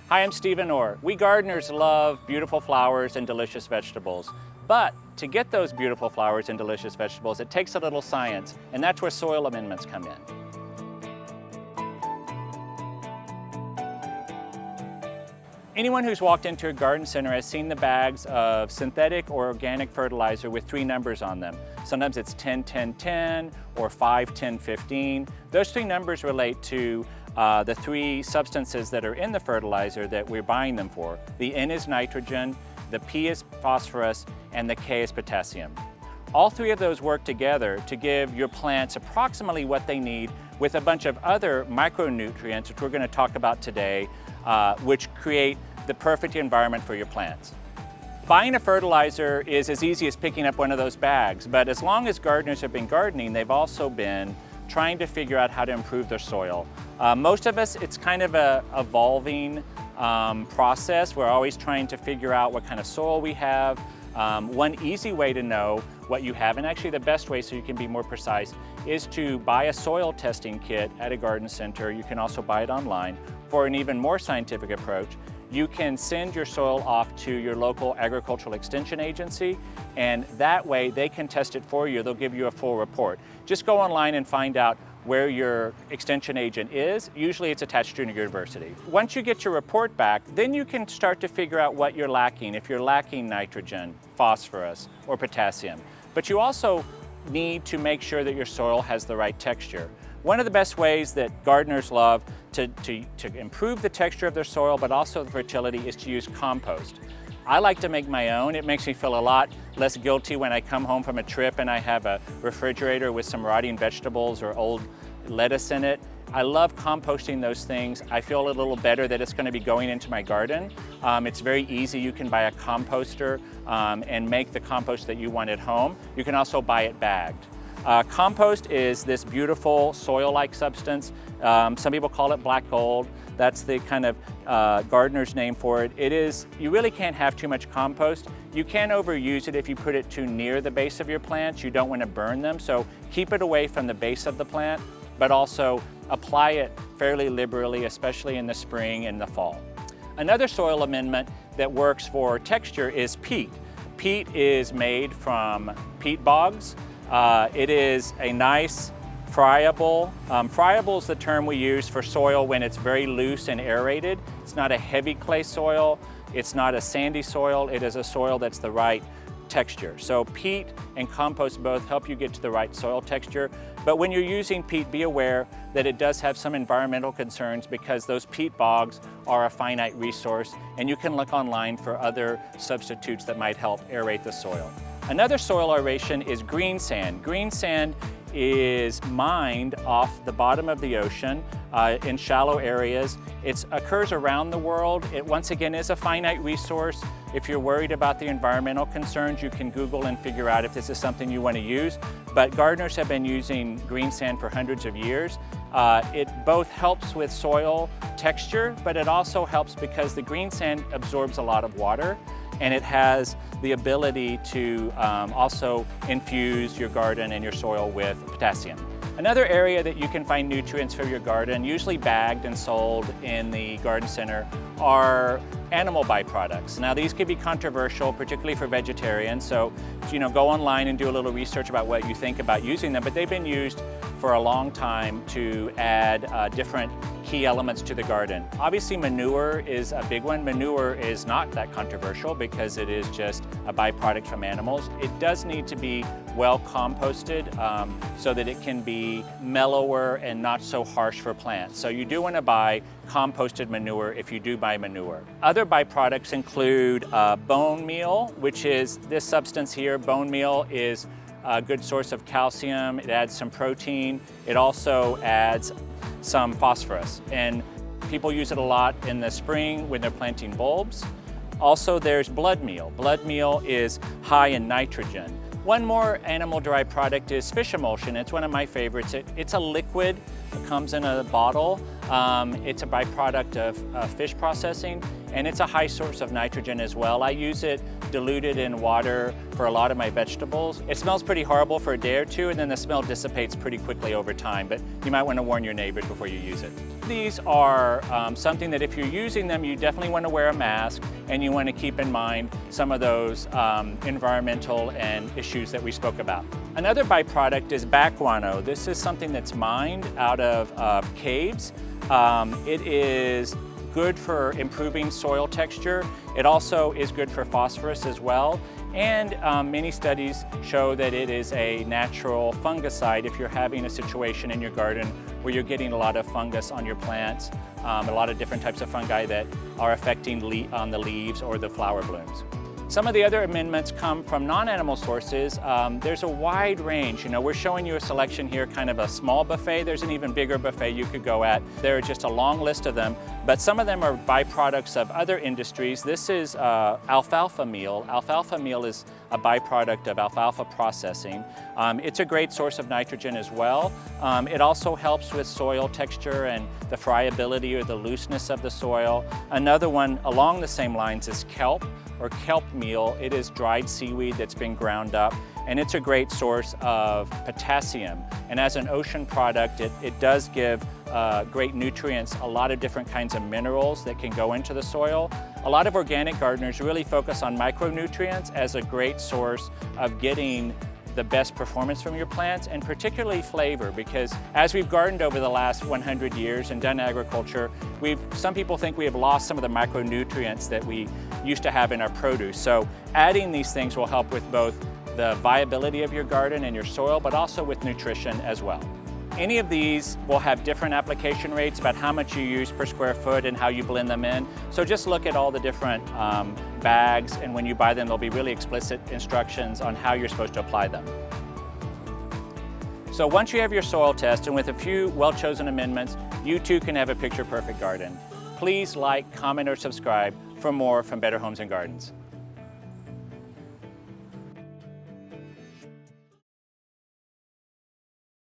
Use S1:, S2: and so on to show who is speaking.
S1: Hi, I'm Stephen Orr. We gardeners love beautiful flowers and delicious vegetables. But to get those beautiful flowers and delicious vegetables, it takes a little science, and that's where soil amendments come in. Anyone who's walked into a garden center has seen the bags of synthetic or organic fertilizer with 3 numbers on them. Sometimes it's 10-10-10 or 5-10-15. Those 3 numbers relate to the 3 substances that are in the fertilizer that we're buying them for. The N is nitrogen, the P is phosphorus, and the K is potassium. All 3 of those work together to give your plants approximately what they need with a bunch of other micronutrients, which we're going to talk about today, which create the perfect environment for your plants. Buying a fertilizer is as easy as picking up one of those bags, but as long as gardeners have been gardening, they've also been trying to figure out how to improve their soil. Most of us, it's kind of a evolving process. We're always trying to figure out what kind of soil we have. One easy way to know what you have, and actually the best way so you can be more precise, is to buy a soil testing kit at a garden center. You can also buy it online. For an even more scientific approach, you can send your soil off to your local agricultural extension agency, and that way they can test it for you. They'll give you a full report. Just go online and find out where your extension agent is. Usually it's attached to a university. Once you get your report back, then you can start to figure out what you're lacking, if you're lacking nitrogen, phosphorus, or potassium. But you also need to make sure that your soil has the right texture. One of the best ways that gardeners love to improve the texture of their soil, but also the fertility, is to use compost. I like to make my own. It makes me feel a lot less guilty when I come home from a trip and I have a refrigerator with some rotting vegetables or old lettuce in it. I love composting those things. I feel a little better that it's going to be going into my garden. It's very easy. You can buy a composter and make the compost that you want at home. You can also buy it bagged. Compost is this beautiful soil-like substance. Some people call it black gold. That's the kind of gardener's name for it. You really can't have too much compost. You can overuse it if you put it too near the base of your plants. You don't want to burn them, so keep it away from the base of the plant, but also apply it fairly liberally, especially in the spring and the fall. Another soil amendment that works for texture is peat. Peat is made from peat bogs. It is a nice friable. Friable is the term we use for soil when it's very loose and aerated. It's not a heavy clay soil. It's not a sandy soil. It is a soil that's the right texture. So peat and compost both help you get to the right soil texture. But when you're using peat, be aware that it does have some environmental concerns because those peat bogs are a finite resource, and you can look online for other substitutes that might help aerate the soil. Another soil aeration is green sand. Green sand is mined off the bottom of the ocean in shallow areas. It occurs around the world. It once again is a finite resource. If you're worried about the environmental concerns, you can Google and figure out if this is something you want to use. But gardeners have been using green sand for hundreds of years. It both helps with soil texture, but it also helps because the green sand absorbs a lot of water, and it has the ability to also infuse your garden and your soil with potassium. Another area that you can find nutrients for your garden, usually bagged and sold in the garden center, are animal byproducts. Now these could be controversial, particularly for vegetarians, so go online and do a little research about what you think about using them, but they've been used for a long time to add different key elements to the garden. Obviously manure is a big one. Manure is not that controversial because it is just a byproduct from animals. It does need to be well composted so that it can be mellower and not so harsh for plants. So you do want to buy composted manure if you do buy manure. Other byproducts include bone meal, which is this substance here. Bone meal is a good source of calcium. It adds some protein. It also adds some phosphorus, and people use it a lot in the spring when they're planting bulbs. Also, there's blood meal. Blood meal is high in nitrogen. One more animal-derived product is fish emulsion. It's one of my favorites. It's a liquid. It comes in a bottle. It's a byproduct of fish processing, and it's a high source of nitrogen as well. I use it diluted in water for a lot of my vegetables. It smells pretty horrible for a day or two, and then the smell dissipates pretty quickly over time, but you might want to warn your neighbors before you use it. of these are something that if you're using them, you definitely want to wear a mask, and you want to keep in mind some of those environmental and issues that we spoke about. Another byproduct is back guano. This is something that's mined out of caves. It is good for improving soil texture. It also is good for phosphorus as well. And many studies show that it is a natural fungicide if you're having a situation in your garden where you're getting a lot of fungus on your plants, a lot of different types of fungi that are affecting on the leaves or the flower blooms. Some of the other amendments come from non-animal sources. There's a wide range. You know, we're showing you a selection here, kind of a small buffet. There's an even bigger buffet you could go at. There are just a long list of them, but some of them are byproducts of other industries. This is alfalfa meal. Alfalfa meal is a byproduct of alfalfa processing. It's a great source of nitrogen as well. It also helps with soil texture and the friability or the looseness of the soil. Another one along the same lines is kelp, or kelp meal. It is dried seaweed that's been ground up, and it's a great source of potassium. And as an ocean product, it does give great nutrients, a lot of different kinds of minerals that can go into the soil. A lot of organic gardeners really focus on micronutrients as a great source of getting the best performance from your plants, and particularly flavor, because as we've gardened over the last 100 years and done agriculture, some people think we have lost some of the micronutrients that we used to have in our produce. So adding these things will help with both the viability of your garden and your soil, but also with nutrition as well. Any of these will have different application rates about how much you use per square foot and how you blend them in. So just look at all the different bags, and when you buy them, there'll be really explicit instructions on how you're supposed to apply them. So once you have your soil test, and with a few well-chosen amendments, you too can have a picture-perfect garden. Please like, comment, or subscribe for more from Better Homes and Gardens.